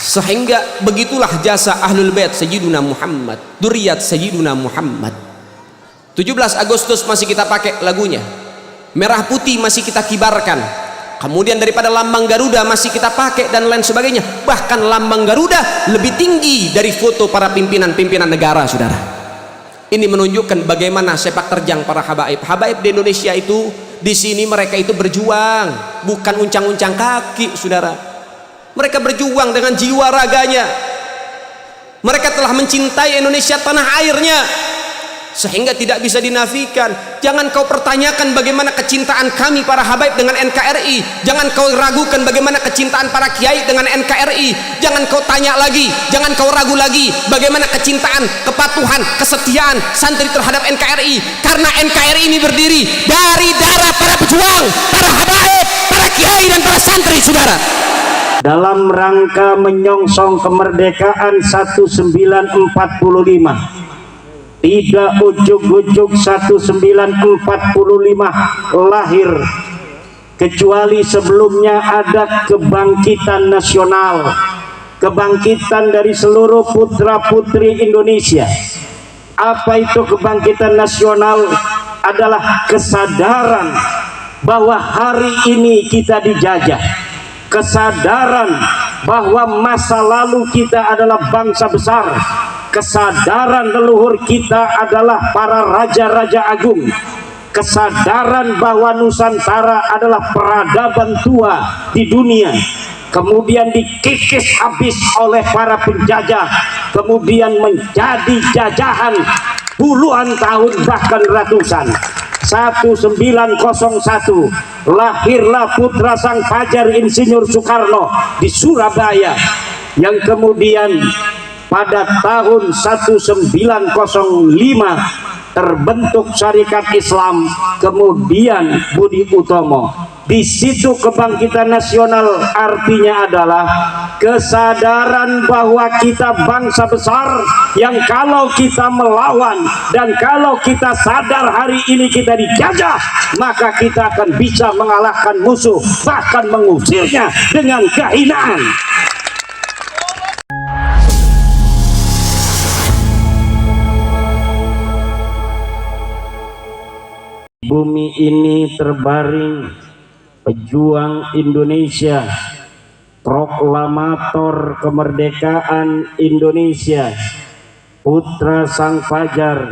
Sehingga begitulah jasa Ahlul Bait Sayyiduna Muhammad, Duriyat Sayyiduna Muhammad. 17 Agustus masih kita pakai lagunya, merah putih masih kita kibarkan, kemudian daripada lambang Garuda masih kita pakai dan lain sebagainya. Bahkan lambang Garuda lebih tinggi dari foto para pimpinan-pimpinan negara, saudara. Ini menunjukkan bagaimana sepak terjang para habaib di Indonesia itu. Di sini mereka itu berjuang, bukan uncang-uncang kaki, saudara. Mereka berjuang dengan jiwa raganya. Mereka telah mencintai Indonesia, tanah airnya, sehingga tidak bisa dinafikan. Jangan kau pertanyakan bagaimana kecintaan kami para habaib dengan NKRI. Jangan kau ragukan bagaimana kecintaan para kiai dengan NKRI. Jangan kau tanya lagi, jangan kau ragu lagi bagaimana kecintaan, kepatuhan, kesetiaan santri terhadap NKRI. Karena NKRI ini berdiri dari darah para pejuang, para habaib, para kiai dan para santri, saudara. Dalam rangka menyongsong kemerdekaan 1945, tidak ujuk-ujuk 1945 lahir, kecuali sebelumnya ada kebangkitan nasional, kebangkitan dari seluruh putra-putri Indonesia. Apa itu kebangkitan nasional? Adalah kesadaran bahwa hari ini kita dijajah, kesadaran bahwa masa lalu kita adalah bangsa besar, kesadaran leluhur kita adalah para raja-raja agung, kesadaran bahwa Nusantara adalah peradaban tua di dunia, kemudian dikikis habis oleh para penjajah, kemudian menjadi jajahan puluhan tahun bahkan ratusan. 1901 lahirlah putra sang fajar Insinyur Soekarno di Surabaya, yang kemudian pada tahun 1905 terbentuk Syarikat Islam, kemudian Budi Utomo. Di situ kebangkitan nasional artinya adalah kesadaran bahwa kita bangsa besar yang kalau kita melawan dan kalau kita sadar hari ini kita dijajah, maka kita akan bisa mengalahkan musuh, bahkan mengusirnya dengan kehinaan. Bumi ini terbaring pejuang Indonesia, proklamator kemerdekaan Indonesia, putra sang fajar,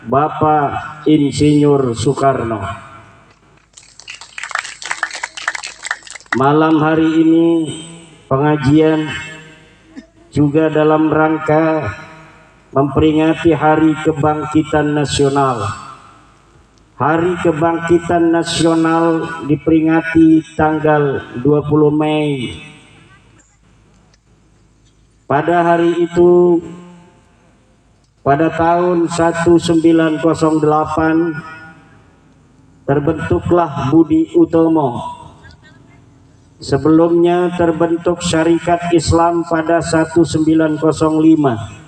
Bapak Insinyur Soekarno. Malam hari ini pengajian juga dalam rangka memperingati Hari Kebangkitan Nasional. Hari Kebangkitan Nasional diperingati tanggal 20 Mei. Pada hari itu, pada tahun 1908, terbentuklah Budi Utomo. Sebelumnya terbentuk Syarikat Islam pada 1905.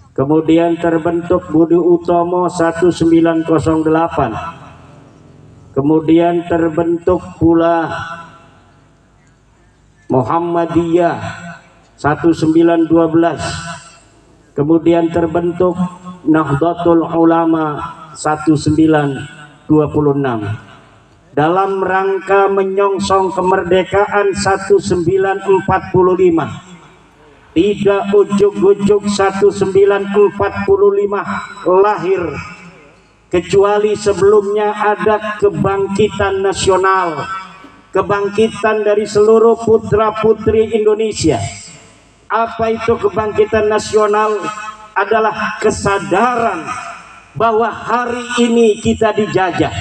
Kemudian terbentuk Budi Utomo 1908. Kemudian terbentuk pula Muhammadiyah 1912. Kemudian terbentuk Nahdlatul Ulama 1926. Dalam rangka menyongsong kemerdekaan 1945. Tidak ujuk-ujuk 1945 lahir, kecuali sebelumnya ada kebangkitan nasional, kebangkitan dari seluruh putra-putri Indonesia. Apa itu kebangkitan nasional? Adalah kesadaran bahwa hari ini kita dijajah,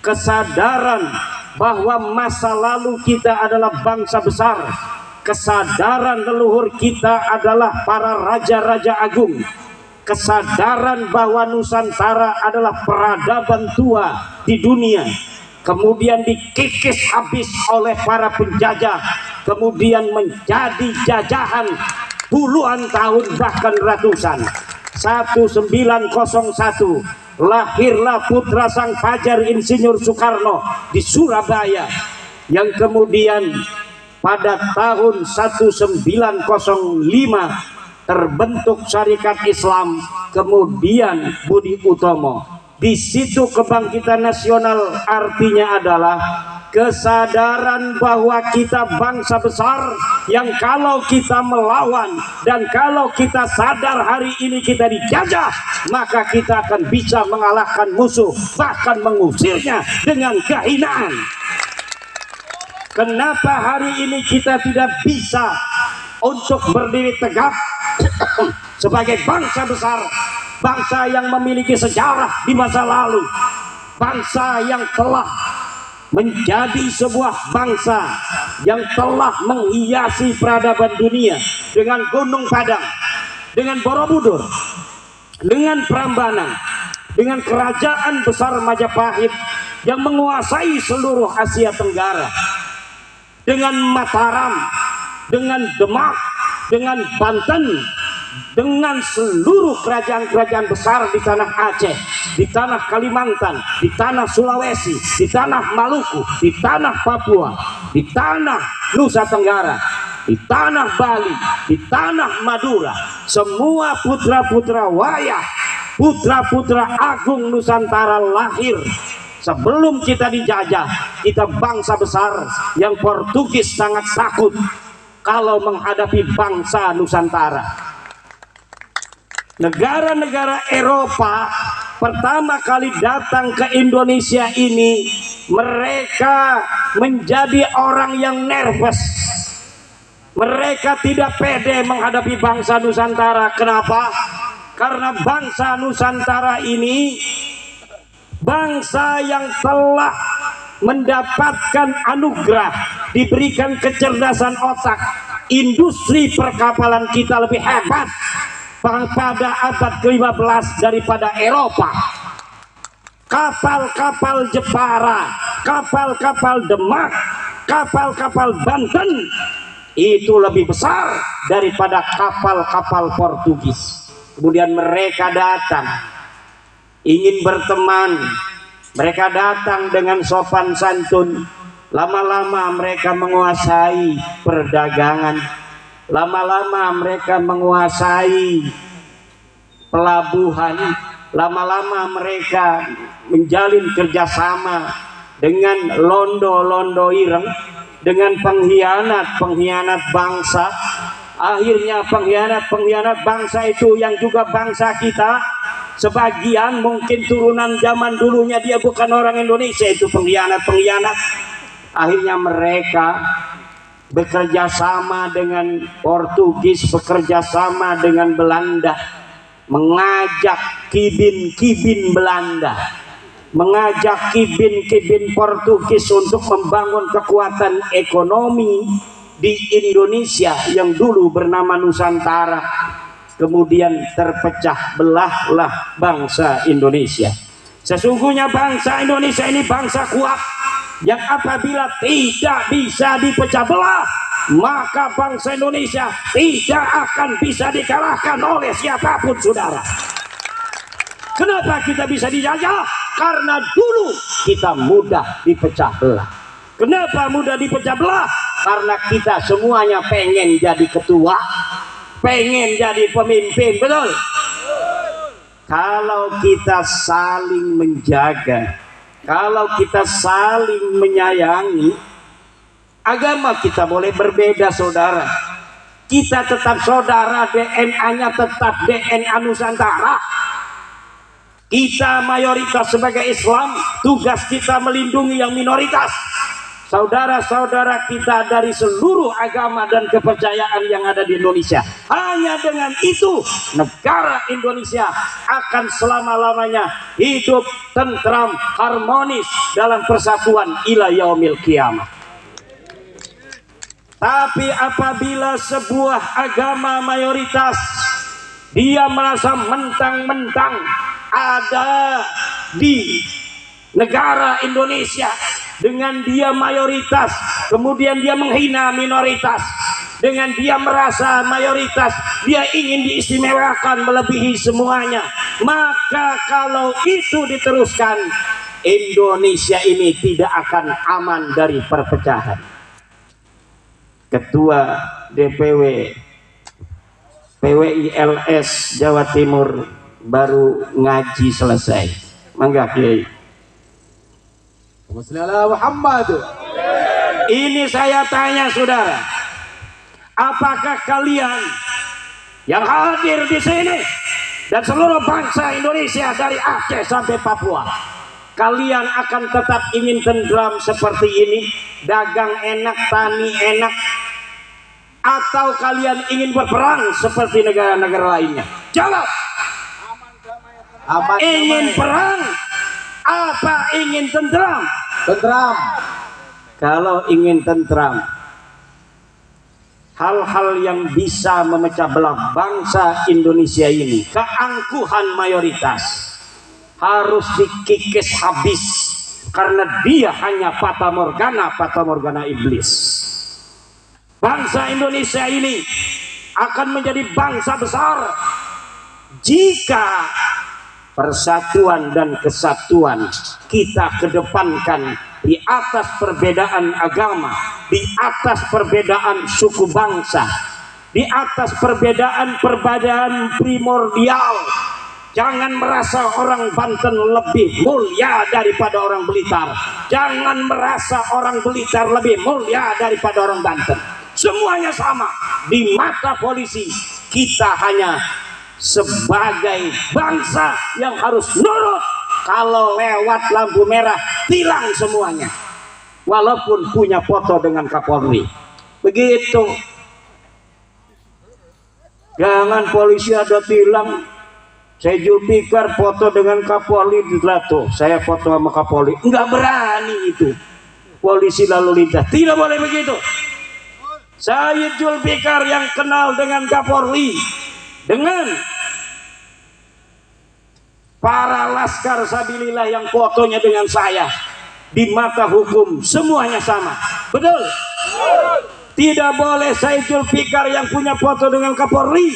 kesadaran bahwa masa lalu kita adalah bangsa besar, kesadaran leluhur kita adalah para raja-raja agung, kesadaran bahwa Nusantara adalah peradaban tua di dunia, kemudian dikikis habis oleh para penjajah, kemudian menjadi jajahan puluhan tahun bahkan ratusan. 1901 lahirlah putra sang fajar Insinyur Soekarno di Surabaya, yang kemudian pada tahun 1905 terbentuk Syarikat Islam, kemudian Budi Utomo. Di situ kebangkitan nasional artinya adalah kesadaran bahwa kita bangsa besar yang kalau kita melawan dan kalau kita sadar hari ini kita dijajah, maka kita akan bisa mengalahkan musuh, bahkan mengusirnya dengan kehinaan. Kenapa hari ini kita tidak bisa untuk berdiri tegak sebagai bangsa besar, bangsa yang memiliki sejarah di masa lalu, bangsa yang telah menjadi sebuah bangsa yang telah menghiasi peradaban dunia dengan Gunung Padang, dengan Borobudur, dengan Prambanan, dengan kerajaan besar Majapahit yang menguasai seluruh Asia Tenggara, dengan Mataram, dengan Demak, dengan Banten, dengan seluruh kerajaan-kerajaan besar di tanah Aceh, di tanah Kalimantan, di tanah Sulawesi, di tanah Maluku, di tanah Papua, di tanah Nusa Tenggara, di tanah Bali, di tanah Madura. Semua putra-putra wayah, putra-putra agung Nusantara lahir sebelum kita dijajah. Kita bangsa besar yang Portugis sangat takut kalau menghadapi bangsa Nusantara. Negara-negara Eropa pertama kali datang ke Indonesia ini, mereka menjadi orang yang nervous. Mereka tidak pede menghadapi bangsa Nusantara. Kenapa? Karena bangsa Nusantara ini bangsa yang telah mendapatkan anugerah, diberikan kecerdasan otak. Industri perkapalan kita lebih hebat pada abad ke-15 daripada Eropa. Kapal-kapal Jepara, kapal-kapal Demak, kapal-kapal Banten itu lebih besar daripada kapal-kapal Portugis. Kemudian mereka datang ingin berteman, mereka datang dengan sopan santun. Lama-lama mereka menguasai perdagangan, lama-lama mereka menguasai pelabuhan, lama-lama mereka menjalin kerjasama dengan londo-londo ireng, dengan pengkhianat-pengkhianat bangsa. Akhirnya pengkhianat-pengkhianat bangsa itu yang juga bangsa kita, sebagian mungkin turunan zaman dulunya dia bukan orang Indonesia, itu pengkhianat-pengkhianat. Akhirnya mereka bekerja sama dengan Portugis, bekerja sama dengan Belanda, mengajak kibin-kibin Belanda, mengajak kibin-kibin Portugis untuk membangun kekuatan ekonomi di Indonesia yang dulu bernama Nusantara. Kemudian terpecah belahlah bangsa Indonesia. Sesungguhnya bangsa Indonesia ini bangsa kuat, yang apabila tidak bisa dipecah belah, maka bangsa Indonesia tidak akan bisa dikalahkan oleh siapapun, saudara. Kenapa kita bisa dijajah? Karena dulu kita mudah dipecah belah. Kenapa mudah dipecah belah? Karena kita semuanya pengen jadi ketua, pengen jadi pemimpin, betul? Kalau kita saling menjaga, kalau kita saling menyayangi, agama kita boleh berbeda, saudara. Kita tetap saudara, DNA-nya tetap DNA Nusantara. Kita mayoritas sebagai Islam, tugas kita melindungi yang minoritas. Saudara-saudara kita dari seluruh agama dan kepercayaan yang ada di Indonesia. Hanya dengan itu negara Indonesia akan selama-lamanya hidup tentram, harmonis dalam persatuan ila yaumil qiyamah. Tapi apabila sebuah agama mayoritas dia merasa mentang-mentang ada di negara Indonesia, dengan dia mayoritas, kemudian dia menghina minoritas, dengan dia merasa mayoritas, dia ingin diistimewakan melebihi semuanya, maka kalau itu diteruskan, Indonesia ini tidak akan aman dari perpecahan. Ketua DPW PWILS Jawa Timur baru ngaji selesai. Mangga Kiai. Muhammad. Ini saya tanya saudara, apakah kalian yang hadir di sini dan seluruh bangsa Indonesia dari Aceh sampai Papua, kalian akan tetap ingin tentram seperti ini, dagang enak, tani enak, atau kalian ingin berperang seperti negara-negara lainnya? Jawab. Ingin perang apa ingin tentram? Tentram. Kalau ingin tentram, hal-hal yang bisa memecah belah bangsa Indonesia ini, keangkuhan mayoritas harus dikikis habis, karena dia hanya fata morgana iblis. Bangsa Indonesia ini akan menjadi bangsa besar jika persatuan dan kesatuan kita kedepankan di atas perbedaan agama, di atas perbedaan suku bangsa, di atas perbedaan primordial. Jangan merasa orang Banten lebih mulia daripada orang Blitar. Jangan merasa orang Blitar lebih mulia daripada orang Banten. Semuanya sama di mata polisi. Kita hanya sebagai bangsa yang harus nurut. Kalau lewat lampu merah, tilang semuanya, walaupun punya foto dengan Kapolri. Begitu. Jangan polisi ada tilang, saya Julfikar foto dengan Kapolri, tuh saya foto sama Kapolri. Enggak berani itu polisi lalu lintas, tidak boleh begitu. Saya Julfikar yang kenal dengan Kapolri, dengan para laskar sabilillah yang fotonya dengan saya, di mata hukum semuanya sama. Betul? Tidak boleh saya Julfikar yang punya foto dengan Kapolri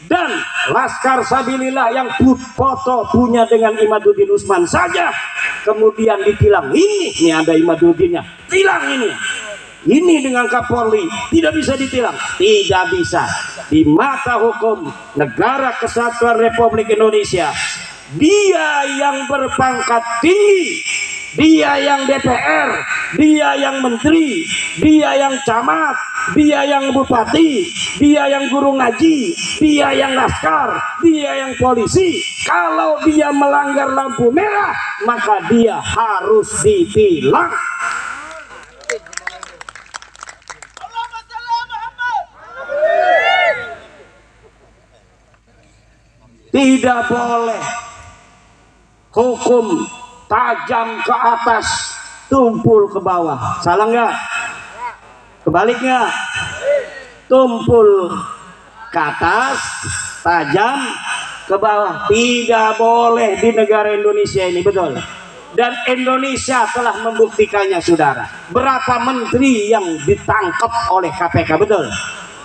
dan laskar sabilillah yang foto punya dengan Imaduddin Usman saja kemudian ditilang. Ini ada Imaduddinnya, tilang ini dengan Kapolri, tidak bisa ditilang. Tidak bisa. Di mata hukum Negara Kesatuan Republik Indonesia, dia yang berpangkat tinggi, dia yang DPR, dia yang menteri, dia yang camat, dia yang bupati, dia yang guru ngaji, dia yang laskar, dia yang polisi. Kalau dia melanggar lampu merah, maka dia harus ditilang. Tidak boleh hukum tajam ke atas, tumpul ke bawah. Salah nggak? Kebaliknya, tumpul ke atas, tajam ke bawah. Tidak boleh di negara Indonesia ini, betul. Dan Indonesia telah membuktikannya, saudara. Berapa menteri yang ditangkap oleh KPK, betul.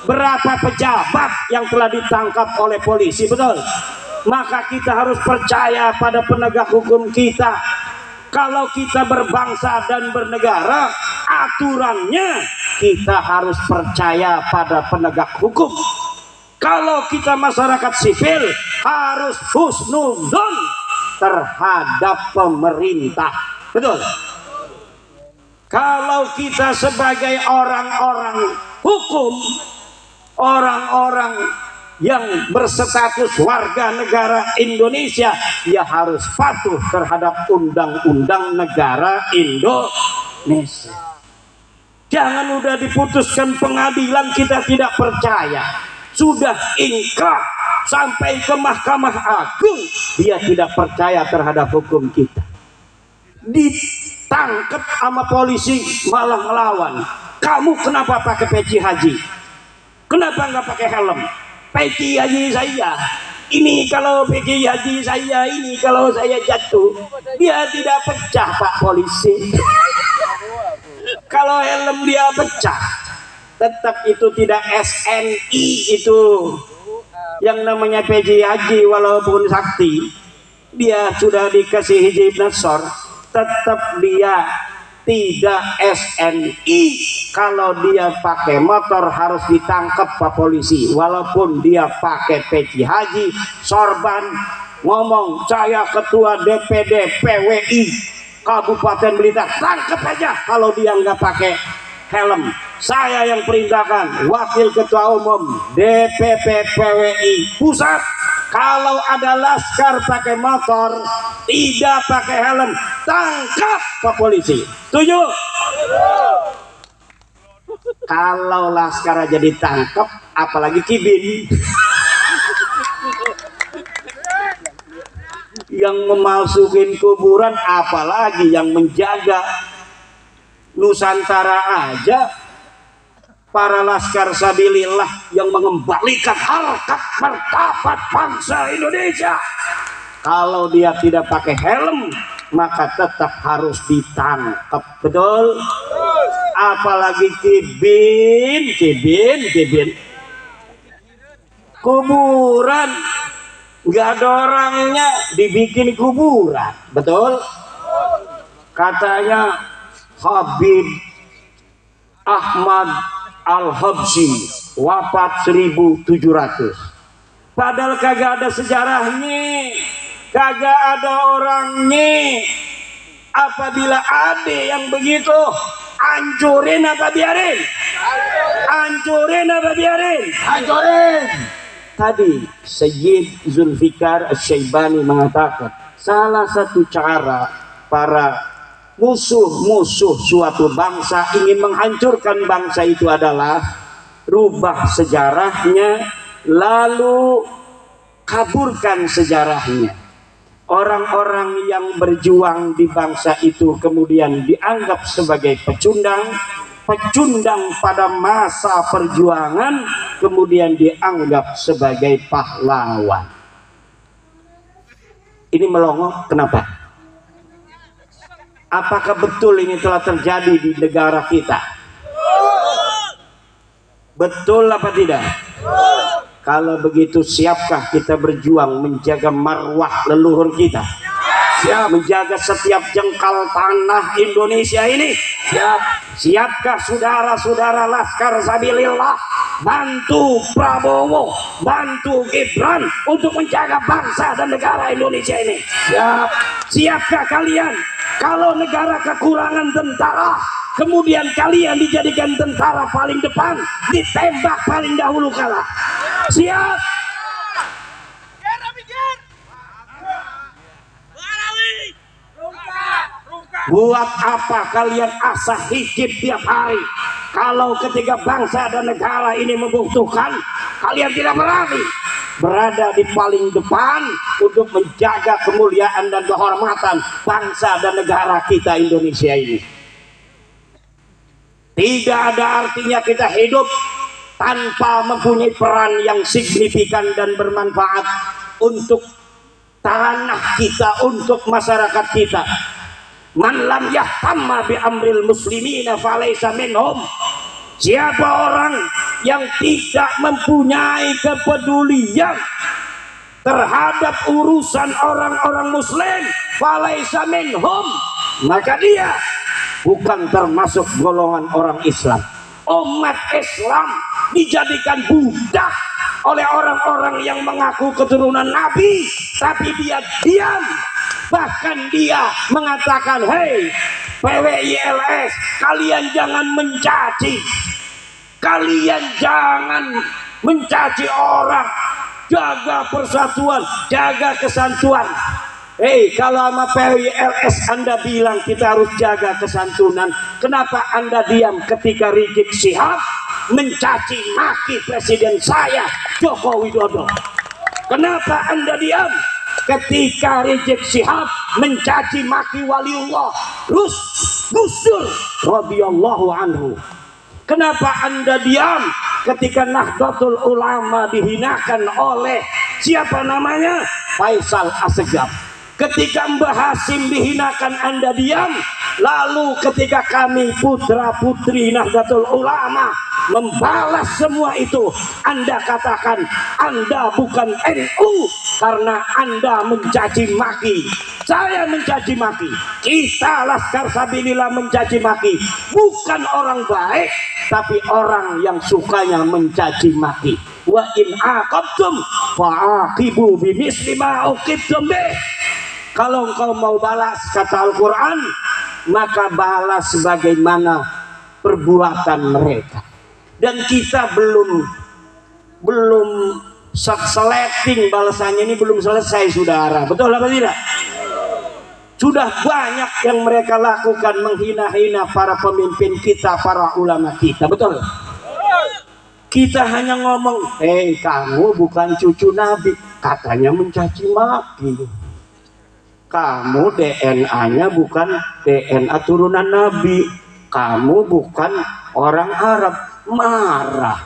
Berapa pejabat yang telah ditangkap oleh polisi, betul. Maka kita harus percaya pada penegak hukum kita. Kalau kita berbangsa dan bernegara, aturannya kita harus percaya pada penegak hukum. Kalau kita masyarakat sipil, harus husnuzon terhadap pemerintah, betul. Kalau kita sebagai orang-orang hukum, orang-orang yang berstatus warga negara Indonesia, ya harus patuh terhadap undang-undang negara Indonesia. Jangan udah diputuskan pengadilan kita tidak percaya, sudah ingkrah sampai ke Mahkamah Agung, dia tidak percaya terhadap hukum kita. Ditangkap sama polisi malah ngelawan. Kamu kenapa pakai peci haji? Kenapa nggak pakai helm? Peci haji saya ini, kalau peci haji saya ini, kalau saya jatuh dia tidak pecah, Pak Polisi. Kalau helm dia pecah, tetap itu tidak SNI. Itu yang namanya peci haji, walaupun sakti, dia sudah dikasih hijab nasor, tetap dia tidak SNI. Kalau dia pakai motor harus ditangkap Pak Polisi, walaupun dia pakai peci haji, sorban, ngomong saya ketua DPD PWI Kabupaten Blitar, tangkap aja kalau dia nggak pakai helm. Saya yang perintahkan, wakil ketua umum DPP PWI pusat, kalau ada laskar pakai motor tidak pakai helm, tangkap Pak Polisi. Setuju? Kalau laskar aja ditangkap, apalagi kibin yang memalsukin kuburan, apalagi yang menjaga Nusantara aja. Para laskar sabilillah yang mengembalikan harkat martabat bangsa Indonesia, kalau dia tidak pakai helm maka tetap harus ditangkap. Betul? Apalagi kibin kuburan, nggak ada orangnya dibikin kuburan. Betul? Katanya Habib Ahmad Al-Habsyi wafat 1700, padahal kagak ada sejarahnya, kagak ada orangnya. Apabila ada yang begitu, hancurin apa biarin? Hancurin apa biarin? Hancurin. Tadi Sayyid Zulfikar Asy-Syaibani mengatakan salah satu cara para musuh-musuh suatu bangsa ingin menghancurkan bangsa itu adalah rubah sejarahnya, lalu kaburkan sejarahnya. Orang-orang yang berjuang di bangsa itu kemudian dianggap sebagai pecundang pada masa perjuangan, kemudian dianggap sebagai pahlawan. Ini melongo kenapa? Apakah betul ini telah terjadi di negara kita? Betul apa tidak? Kalau begitu, siapkah kita berjuang menjaga marwah leluhur kita? Siap. Menjaga setiap jengkal tanah Indonesia ini? Siap. Siapkah saudara-saudara laskar sabilillah bantu Prabowo, bantu Gibran untuk menjaga bangsa dan negara Indonesia ini? Siap. Siapkah kalian kalau negara kekurangan tentara, kemudian kalian dijadikan tentara paling depan, ditembak paling dahulu kalah? Siap. Buat apa kalian asah hikip tiap hari kalau ketika bangsa dan negara ini membutuhkan, kalian tidak berani berada di paling depan untuk menjaga kemuliaan dan kehormatan bangsa dan negara kita Indonesia ini? Tidak ada artinya kita hidup tanpa mempunyai peran yang signifikan dan bermanfaat untuk tanah kita, untuk masyarakat kita. Man lam yahtamma bi amril muslimina falaysa minhum. Siapa orang yang tidak mempunyai kepedulian terhadap urusan orang-orang muslim, falaysa minhum, maka dia bukan termasuk golongan orang Islam. Umat Islam dijadikan budak oleh orang-orang yang mengaku keturunan Nabi, tapi dia diam. Bahkan dia mengatakan, hei PWILS, kalian jangan mencaci, kalian jangan mencaci orang, jaga persatuan, jaga kesantunan. Hei, kalau sama PWILS Anda bilang kita harus jaga kesantunan, kenapa Anda diam ketika Rizik Syihab mencaci maki presiden saya Joko Widodo? Kenapa Anda diam ketika Rizik Syihab mencaci maki waliullah Gus Dur radhiyallahu anhu? Kenapa Anda diam ketika Nahdlatul Ulama dihinakan oleh siapa namanya? Faisal Assegaf. Ketika Mbah Hasim dihinakan Anda diam. Lalu ketika kami putra putri Nahdlatul Ulama membalas semua itu, Anda katakan Anda bukan NU karena Anda mencaci maki saya mencaci maki, kita Laskar Sabilillah mencaci maki bukan orang baik, tapi orang yang sukanya mencaci maki. Wa in aqabtum fa'aqibu bimisli ma uqibtum bih. Kalau engkau mau balas, kata Al-Quran, maka balas sebagaimana perbuatan mereka. Dan kita belum seleting balasannya, ini belum selesai, saudara. Betul apa tidak? Sudah banyak yang mereka lakukan, menghina-hina para pemimpin kita, para ulama kita. Betul? Kita hanya ngomong, kamu bukan cucu Nabi, katanya mencaci maki. Kamu DNA-nya bukan DNA turunan Nabi, kamu bukan orang Arab, marah.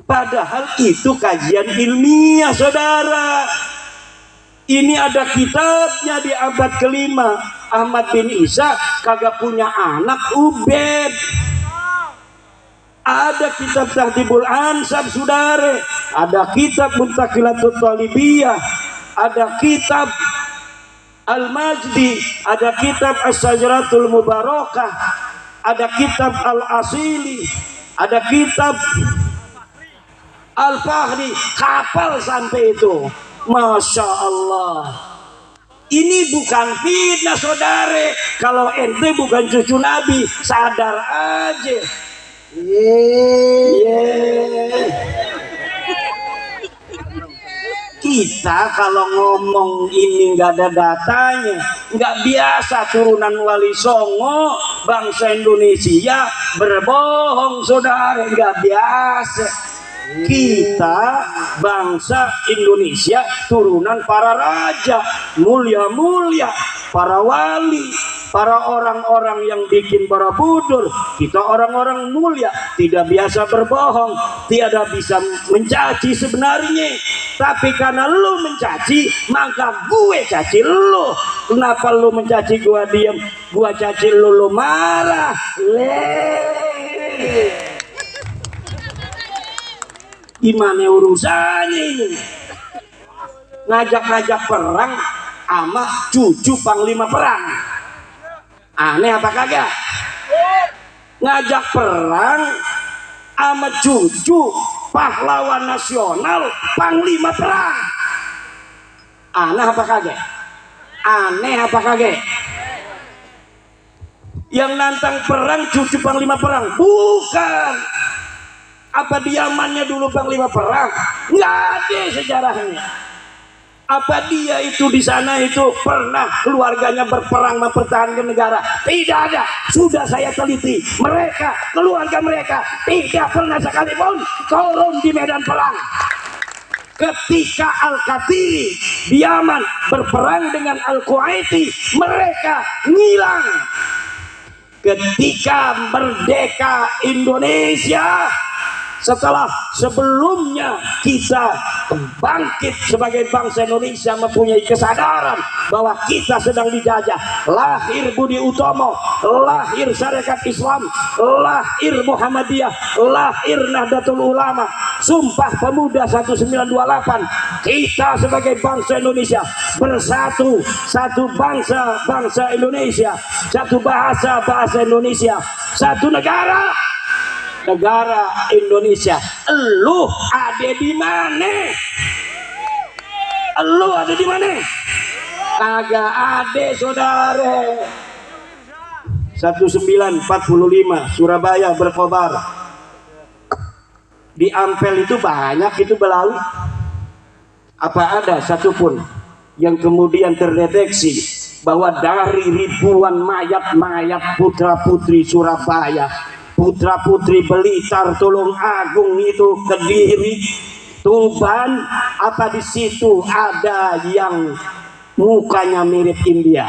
Padahal itu kajian ilmiah, saudara. Ini ada kitabnya di abad kelima. Ahmad bin Isa kagak punya anak, Ubed. Ada kitab Tahdhibul Ansab, saudara. Ada kitab Muntaqilatul Talibiyah. Ada kitab Al-Majdi, ada kitab As-Sajaratul Mubarakah, ada kitab Al-Asili, ada kitab Al-Fahri, kapal sampai itu. Masya Allah. Ini bukan fitnah, saudara. Kalau ente bukan cucu Nabi, sadar aja. Kita kalau ngomong ini nggak ada datanya, nggak biasa. Turunan Wali Songo, bangsa Indonesia berbohong, saudara, nggak biasa. Kita bangsa Indonesia turunan para raja mulia-mulia, para wali, para orang-orang yang bikin Borobudur. Kita orang-orang mulia, tidak biasa berbohong, tidak bisa mencaci sebenarnya. Tapi karena lu mencaci, maka gue caci lu. Kenapa lu mencaci gua diam, gua caci lu marah? Gimana urusannya ini? Ngajak-ngajak perang sama cucu panglima perang. Aneh apa kagak? Ngajak perang sama cucu pahlawan nasional panglima perang. Aneh apa kagak? Aneh apa kagak? Yang nantang perang cucu panglima perang? Bukan. Apa diamannya dulu panglima perang? Nggak ada sejarahnya. Apa dia itu di sana itu pernah keluarganya berperang mempertahankan negara? Tidak ada. Sudah saya teliti, mereka, keluarga mereka tidak pernah sekalipun turun di medan perang. Ketika Al-Qatiri di Yaman berperang dengan Al-Quwaiti, mereka ngilang. Ketika merdeka Indonesia, setelah sebelumnya kita bangkit sebagai bangsa Indonesia, mempunyai kesadaran bahwa kita sedang dijajah, lahir Budi Utomo, lahir Syarikat Islam, lahir Muhammadiyah, lahir Nahdlatul Ulama, Sumpah Pemuda 1928. Kita sebagai bangsa Indonesia bersatu, satu bangsa Indonesia, satu bahasa Indonesia, satu negara Indonesia. Lu ada di mana? Lu ada di mana? Kagak ada, saudara. 1945 Surabaya berkobar. Di Ampel itu banyak itu Belawi. Apa ada satupun yang kemudian terdeteksi bahwa dari ribuan mayat-mayat putra-putri Surabaya, putra-putri Blitar, Tulung Agung, itu Kediri, Tuban, apa di situ ada yang mukanya mirip India?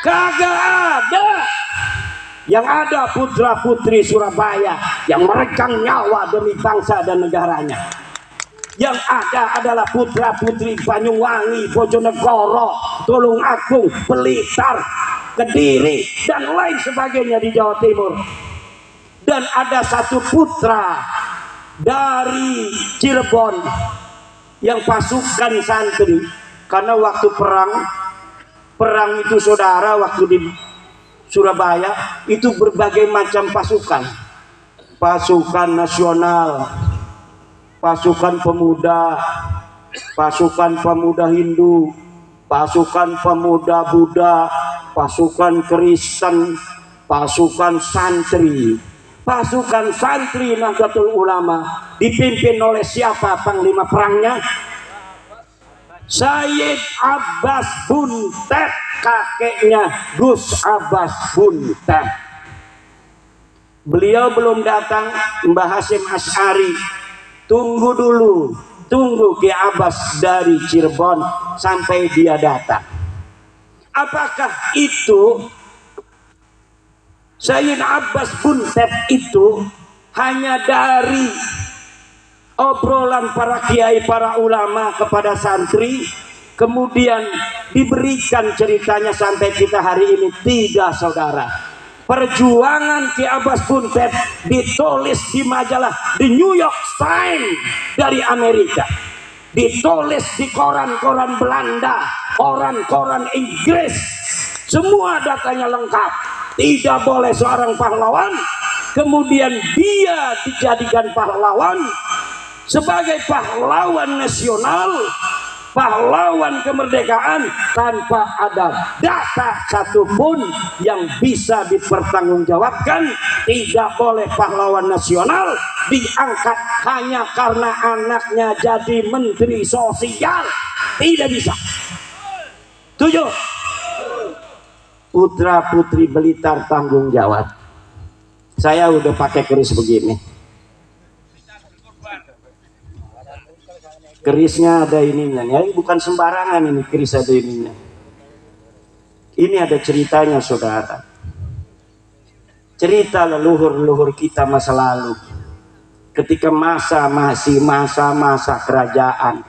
Kagak ada. Yang ada putra-putri Surabaya yang meregang nyawa demi bangsa dan negaranya. Yang ada adalah putra-putri Banyuwangi, Bojonegoro, Tulung Agung, Blitar, Kediri, dan lain sebagainya di Jawa Timur. Dan ada satu putra dari Cirebon yang pasukan santri Karena waktu perang itu saudara, waktu di Surabaya itu berbagai macam pasukan. Pasukan nasional, pasukan pemuda, pasukan pemuda Hindu, pasukan pemuda Buddha, pasukan Kristen, pasukan santri. Pasukan santri Nahdlatul Ulama dipimpin oleh siapa panglima perangnya? Sayyid Abbas Buntet, kakeknya Gus Abbas Buntet. Beliau belum datang, Mbah Hasyim Asy'ari. Tunggu dulu, tunggu Ki Abbas dari Cirebon sampai dia datang. Apakah itu Sayyid Abbas Buntet itu hanya dari obrolan para kiai, para ulama kepada santri, kemudian diberikan ceritanya sampai kita hari ini? Tidak, saudara. Perjuangan Ki Abbas Buntet ditulis di majalah The New York Times dari Amerika, ditulis di koran-koran Belanda, koran-koran Inggris, semua datanya lengkap. Tidak boleh seorang pahlawan kemudian dia dijadikan pahlawan sebagai pahlawan nasional, pahlawan kemerdekaan tanpa ada data satupun yang bisa dipertanggungjawabkan. Tidak boleh pahlawan nasional diangkat hanya karena anaknya jadi menteri sosial. Tidak bisa. Tujuh, putra putri Blitar tanggung jawab. Saya udah pakai keris begini. Kerisnya ada ininya, ya bukan sembarangan ini keris ada ininya. Ini ada ceritanya, saudara. Cerita leluhur-leluhur kita masa lalu. Ketika masih masa kerajaan,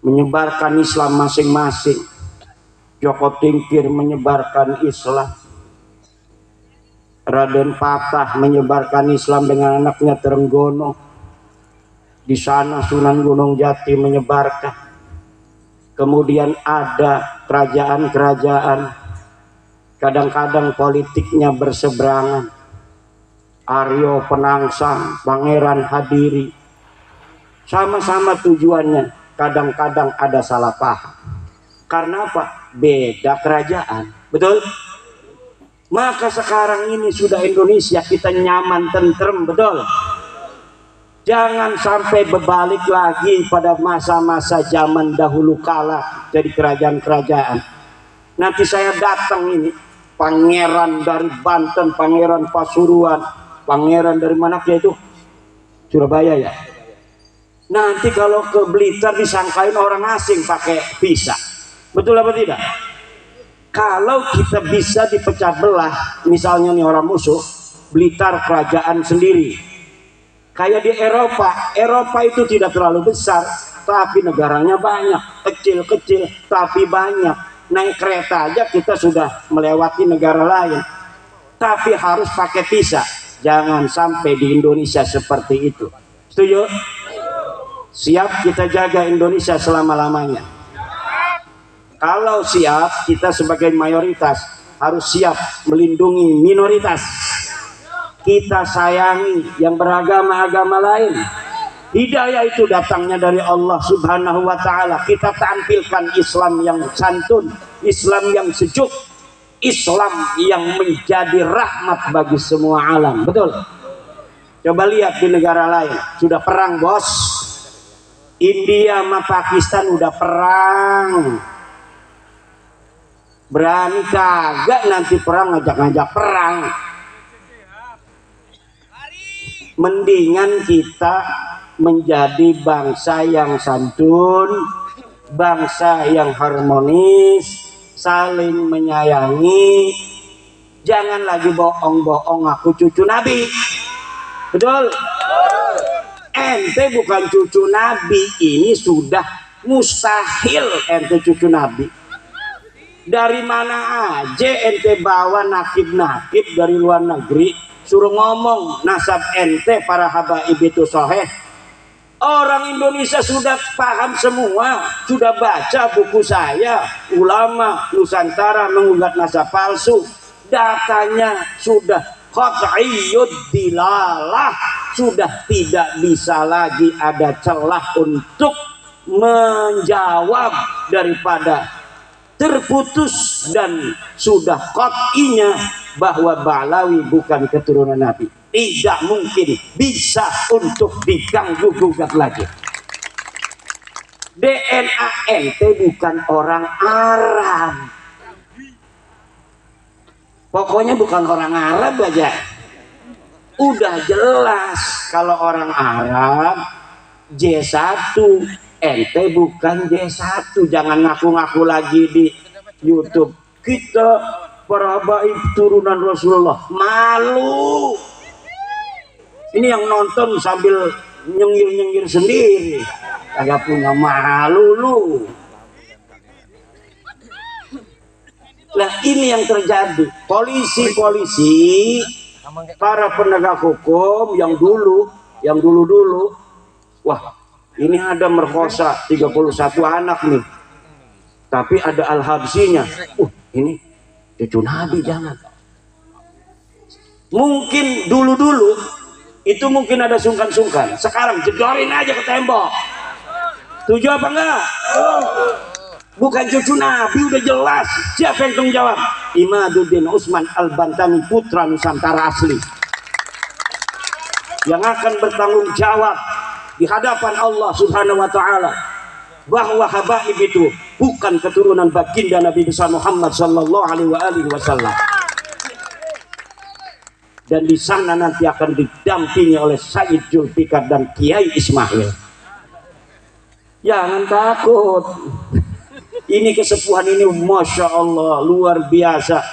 menyebarkan Islam masing-masing. Joko Tingkir menyebarkan Islam, Raden Patah menyebarkan Islam dengan anaknya Trenggono. Di sana Sunan Gunung Jati menyebarkan. Kemudian ada kerajaan-kerajaan, kadang-kadang politiknya berseberangan. Aryo Penangsang, Pangeran Hadiri, sama-sama tujuannya, kadang-kadang ada salah paham. Karena apa? Beda kerajaan, betul? Maka sekarang ini sudah Indonesia, kita nyaman, tentrem, betul? Jangan sampai berbalik lagi pada masa-masa zaman dahulu kala jadi kerajaan-kerajaan. Nanti saya datang ini, pangeran dari Banten, pangeran Pasuruan, pangeran dari mana itu? Surabaya ya. Nanti kalau ke Blitar disangkain orang asing pakai visa. Betul apa tidak? Kalau kita bisa dipecah belah, misalnya nih orang musuh, Blitar kerajaan sendiri. Kayak di Eropa itu tidak terlalu besar, tapi negaranya banyak, kecil-kecil tapi banyak. Naik kereta aja kita sudah melewati negara lain, tapi harus pakai visa. Jangan sampai di Indonesia seperti itu. Setuju? Siap kita jaga Indonesia selama-lamanya. Kalau siap, kita sebagai mayoritas harus siap melindungi minoritas. Kita sayangi yang beragama-agama lain. Hidayah itu datangnya dari Allah Subhanahu wa ta'ala. Kita tampilkan Islam yang santun, Islam yang sejuk, Islam yang menjadi rahmat bagi semua alam. Betul? Coba lihat di negara lain, sudah perang, bos. India sama Pakistan udah perang. Berani kagak nanti perang ngajak-ngajak perang. Mendingan kita menjadi bangsa yang santun, bangsa yang harmonis, saling menyayangi. Jangan lagi bohong-bohong aku cucu Nabi. Betul? Ente bukan cucu Nabi, ini sudah mustahil ente cucu Nabi. Dari mana aja ente bawa nakib-nakib dari luar negeri, suruh ngomong nasab ente para habaib itu soheh. Orang Indonesia sudah paham semua, sudah baca buku saya, ulama Nusantara menggugat nasab palsu. Datanya sudah qat'iyyud dilalah, sudah tidak bisa lagi ada celah untuk menjawab daripada terputus, dan sudah qat'inya bahwa Ba'lawi bukan keturunan Nabi. Tidak mungkin bisa untuk diganggu gugat lagi. DNA ente bukan orang Arab, pokoknya bukan orang Arab aja. Udah jelas kalau orang Arab J1, ente bukan J1. Jangan ngaku-ngaku lagi di YouTube kita para habaib turunan Rasulullah. Malu. Ini yang nonton sambil nyengir-nyengir sendiri, agak punya malu lu. Nah ini yang terjadi. Polisi-polisi, para penegak hukum yang dulu, wah ini ada merkosa 31 anak nih, tapi ada al-habsinya. Ini cucu Nabi, jangan. Mungkin dulu itu mungkin ada sungkan-sungkan. Sekarang jedorin aja ke tembok. Tujuh apa enggak? Bukan cucu Nabi, udah jelas. Siapa yang tanggung jawab? Imaduddin Usman Al-Bantani, putra Nusantara asli, yang akan bertanggung jawab di hadapan Allah Subhanahu wa taala bahwa habaib itu bukan keturunan baginda Nabi besar Muhammad sallallahu alaihi wasallam. Dan di sana nanti akan didampingi oleh Sayyid Zulfikar dan Kiai Ismail. Jangan takut. Ini kesepuhan ini Masya Allah luar biasa.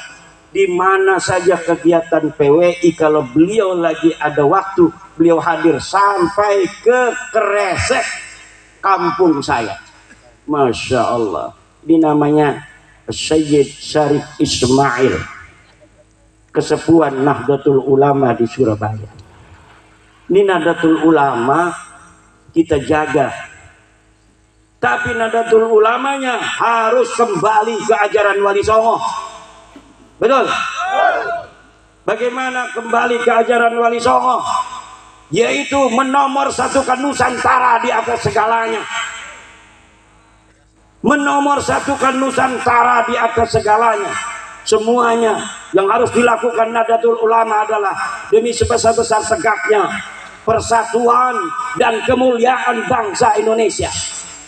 Di mana saja kegiatan PWI, kalau beliau lagi ada waktu, beliau hadir sampai ke Kresek, kampung saya. Masya Allah. Ini namanya Sayyid Syarif Ismail, kesepuhan Nahdlatul Ulama di Surabaya. Ini Nahdlatul Ulama kita jaga, tapi Nahdlatul Ulamanya harus kembali ke ajaran Wali Songo. Betul? Bagaimana kembali ke ajaran Wali Songo? Yaitu menomorsatukan Nusantara di atas segalanya. Menomorsatukan Nusantara di atas segalanya. Semuanya yang harus dilakukan Nahdlatul Ulama adalah demi sebesar-besar tegaknya persatuan dan kemuliaan bangsa Indonesia.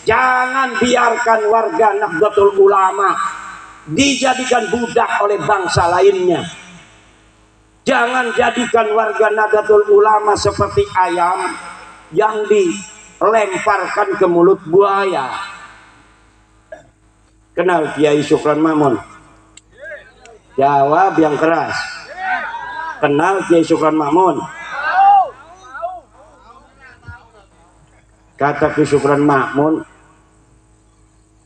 Jangan biarkan warga Nahdlatul Ulama dijadikan budak oleh bangsa lainnya. Jangan jadikan warga Nahdlatul Ulama seperti ayam yang dilemparkan ke mulut buaya. Kenal Kiai Syukran Mamun? Jawab yang keras. Kenal Kiai Syukran Mamun? Kata Kiai Syukran Mamun,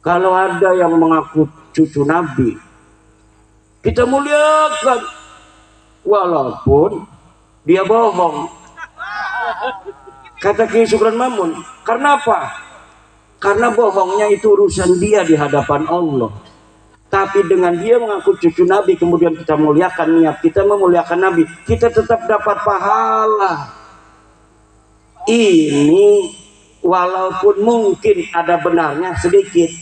kalau ada yang mengaku cucu Nabi, kita muliakan walaupun dia bohong. Kata Kiai Syukran Mamun, karena apa? Karena bohongnya itu urusan dia di hadapan Allah. Tapi dengan dia mengaku cucu Nabi, kemudian kita muliakan, niat kita memuliakan Nabi, kita tetap dapat pahala. Ini walaupun mungkin ada benarnya sedikit,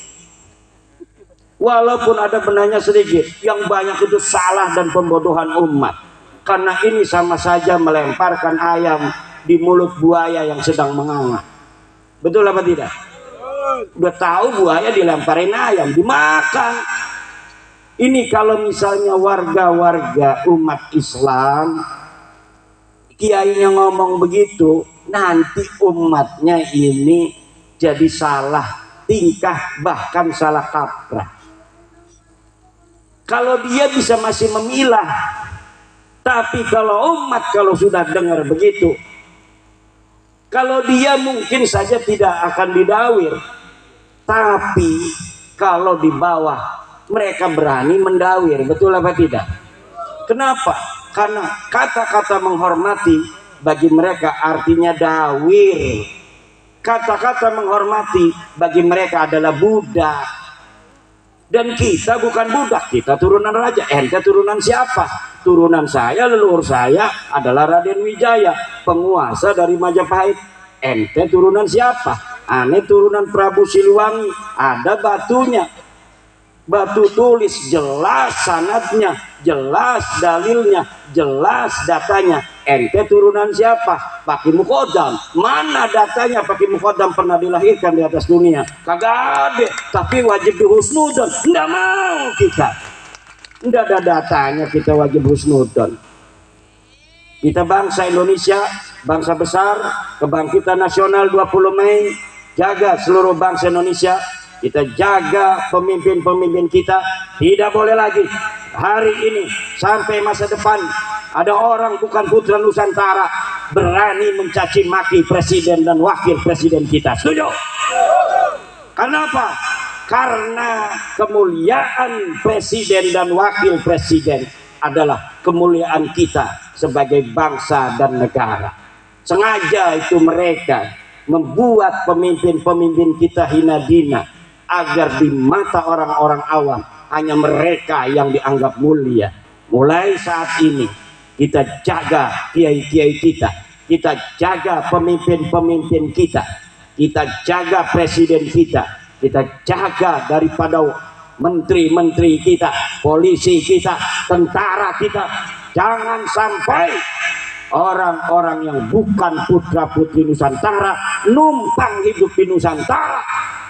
walaupun ada benarnya sedikit, yang banyak itu salah dan pembodohan umat. Karena ini sama saja melemparkan ayam di mulut buaya yang sedang menganga. Betul apa tidak? Udah tahu buaya dilemparin ayam, dimakan. Ini kalau misalnya warga-warga umat Islam, kiainya ngomong begitu, nanti umatnya ini jadi salah tingkah, bahkan salah kaprah. Kalau dia bisa masih memilah, tapi kalau umat kalau sudah dengar begitu, kalau dia mungkin saja tidak akan didawir, tapi kalau di bawah mereka berani mendawir. Betul apa tidak? Kenapa? Karena kata-kata menghormati bagi mereka artinya dawir. Kata-kata menghormati bagi mereka adalah budak. Dan kita bukan budak, kita turunan raja. Ente turunan siapa? Turunan saya, leluhur saya adalah Raden Wijaya, penguasa dari Majapahit. Ente turunan siapa? Ane turunan Prabu Siliwangi. Ada batunya, batu tulis, jelas sanadnya, jelas dalilnya, jelas datanya. Ente turunan siapa? Pak Mukodam. Mana datanya Pak Mukodam pernah dilahirkan di atas dunia? Kagak ada. Tapi wajib dihusnudon. Nggak mau kita. Nggak ada datanya, kita wajib husnudon. Kita bangsa Indonesia, bangsa besar, kebangkitan nasional 20 Mei. Jaga seluruh bangsa Indonesia. Kita jaga pemimpin-pemimpin kita. Tidak boleh lagi hari ini sampai masa depan ada orang bukan putra Nusantara berani mencaci maki presiden dan wakil presiden kita. Setuju? Kenapa? Karena kemuliaan presiden dan wakil presiden adalah kemuliaan kita sebagai bangsa dan negara. Sengaja itu mereka membuat pemimpin-pemimpin kita hina dina, agar di mata orang-orang awam hanya mereka yang dianggap mulia. Mulai saat ini kita jaga kiai-kiai kita, kita jaga pemimpin-pemimpin kita, kita jaga presiden kita, kita jaga daripada menteri-menteri kita, polisi kita, tentara kita. Jangan sampai orang-orang yang bukan putra-putri Nusantara numpang hidup di Nusantara,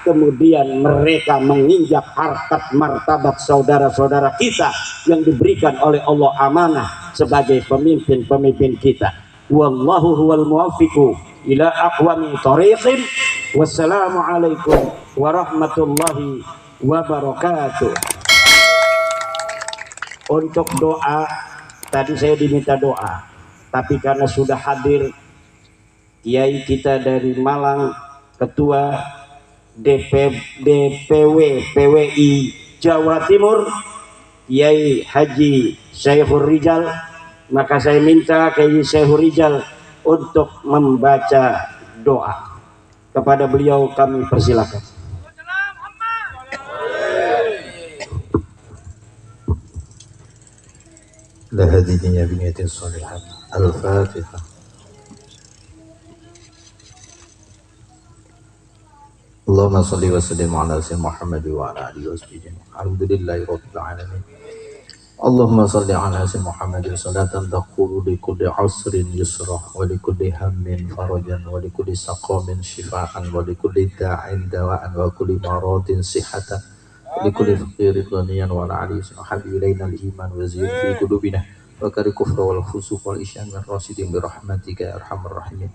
kemudian mereka menginjak harkat martabat saudara-saudara kita yang diberikan oleh Allah amanah sebagai pemimpin-pemimpin kita. Wallahu huwal muwaffiqu ila aqwami thariqin. Wassalamualaikum warahmatullahi wabarakatuh. Untuk doa, tadi saya diminta doa, tapi karena sudah hadir kiai kita dari Malang, ketua DPW PWI Jawa Timur, Kiai Haji Syekhur Rijal, maka saya minta Kiai Syekhur Rijal untuk membaca doa. Kepada beliau kami persilakan. La hadhihi biniyatin shalihat. Al-Fatihah. Allahumma salli wa sallim ala sayyidina Muhammad wa ala alihi wa sahbihi. Alhamdulillahi rabbil alamin. Allahumma salli ala sayyidina Muhammad salatan taqulu li kulli usrin yusra wa li kulli hammin farajan wa li kulli saqamin shifaan wa li kulli da'in dawa'an wa kulli maradin sihhatan wa li kulli faqirin ghaniyan wa ala alihi wa habbi ilaina al-iman wa zid fi qulubina wa kari kufra wal fusuq wal isyan min rasidin bi rahmatika ya arhamar rahimin.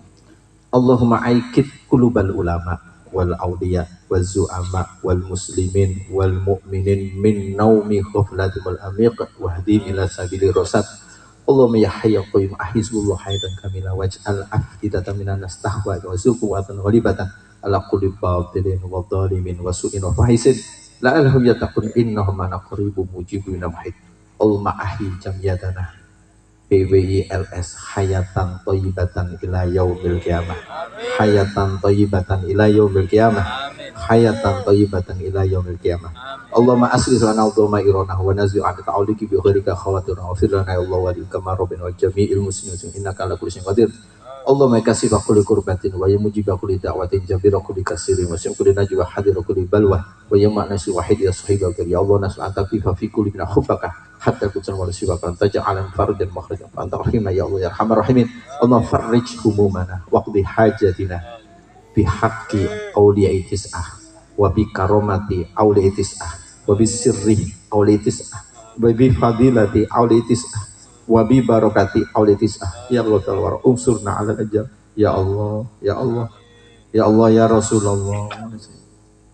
Allahumma aikid qulubal ulama wal awliya wal zu'ama wal muslimin wal mu'minin min naumi ghaflatin wal amiq wahdim ila sabili rasad. Allahumma ya hayyu qayyum ahizbullah hayatan kamila waj'al afidatan minan nas tahwa wa suqwatan ghalibatan ala kulli batilin wa dhalimin wa su'in wa fahisin la'allahum yattaqun innahum manaqribu mujibun muhid. Allahumma ahyi jamiyatana PWI LS hayatan thayyibatan ila yaumil qiyamah, hayatan thayyibatan ila yaumil qiyamah, hayatan thayyibatan ila yaumil qiyamah. Allahumma asli lana udhama irana wa nazil an ta'aliki bi khairika khawatirna wa firlana ya Allah wa likama rabbina wa jami'il muslimin innaka ala kulli syai'in qadir. Allahumma kasif kulli kurbatin wa yamujib kulli da'watin jabir kulli kasirin wa sim kulli najwa hadir kulli balwa wa yamma nasi wahid ya sahiba ya Allah nas'al taqifa fi kulli min hubbaka hatta kutsal wa sibakan taj'alan farjan makhrajan fa anta rahimna ya Allah ya arhamar rahimin. Allahumma farrij humumana waqdi hajatina bi haqqi awliya'i tis'ah wa bi karomati awliya'i tis'ah wa bi sirri awliya'i tis'ah wa bi fadilati awliya'i tis'ah wa bi barakati awliya'i tis'ah ya Allah ta'ala unsurna 'ala al-ajal ya Allah ya Allah ya Allah ya Rasulullah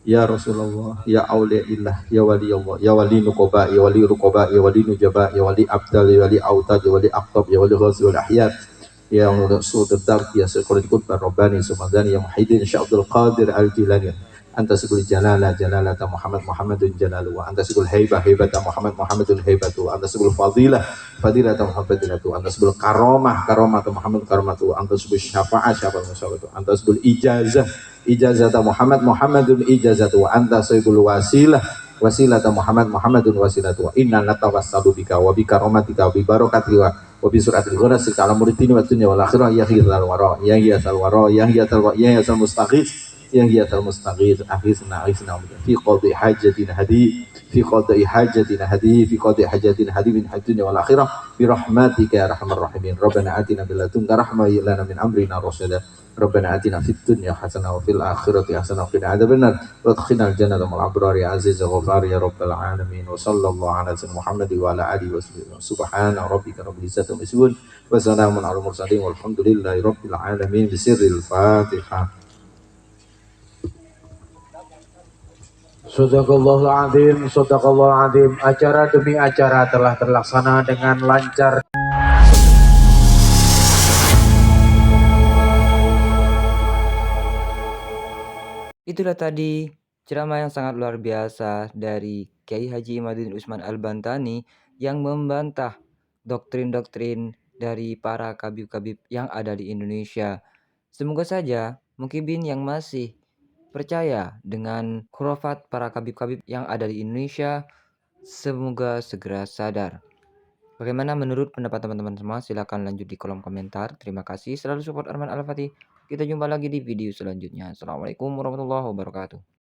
ya Rasulullah, ya awliyaillah, ya wali Allah, ya wali nuqaba, ya wali ruqaba, ya wali nujaba, ya wali abdal, ya wali autad, ya wali aqtab, ya wali ghazi wal ahyad, ya rasul dark, ya sekolah qutb rabbani sumadani, ya muhyiddin sya'abdul qadir al-jilani, antasibul jalala jalalata Muhammad Muhammadun jalalu wa antasibul haibah haibata Muhammad Muhammadun haibatu antasibul fadilah fadilata Muhammad fadilatu antasibul karomah karomata Muhammad karomatu antasibul syafa'ah syafa'ah syafa'atu antasibul ijazah ijazata Muhammad Muhammadun ijazatu wa antasibul wasilah wasilata Muhammad Muhammadun wasilatu wa inna natawassalu bika wa bika rahmatika wa bi barakatika wa bi suratil ghurasika ala muridini wa dunya wal akhirah ya khairal wara ya hiyasal wara ya hiyasal mustaghis ya hiyasal mustaghis aghithna fi qadi hajatina hadi fi qadi hajatina hadi fi qadi hajatina hadi min dunya wal akhirah bi rahmatika ya arhamar rahimin rabbana atina bil ladunka rahmah lana min amrina rasyada rabbana atina fid dunya hasanah wa fil akhirati hasanah wa qina adzabannar wa adkhilna al jannata ma'al abrar ya aziz ghafar ya rabbal alamin wa sallallahu ala sayyidina Muhammad wa ala alihi wa sahbihi subhana rabbika rabbil izzati amma yasifun wa salamun alal mursalin walhamdulillahi rabbil alamin bisirril fatihah. Sadaqallahul azim, sadaqallahul azim. Acara demi acara telah terlaksana dengan lancar. Itulah tadi ceramah yang sangat luar biasa dari Kiai Haji Imaduddin Usman Al-Bantani yang membantah doktrin-doktrin dari para kabib-kabib yang ada di Indonesia. Semoga saja mungkin yang masih percaya dengan khurafat para kabib-kabib yang ada di Indonesia, semoga segera sadar. Bagaimana menurut pendapat teman-teman semua? Silahkan lanjut di kolom komentar. Terima kasih selalu support Arman Al-Fatih. Kita jumpa lagi di video selanjutnya. Assalamualaikum warahmatullahi wabarakatuh.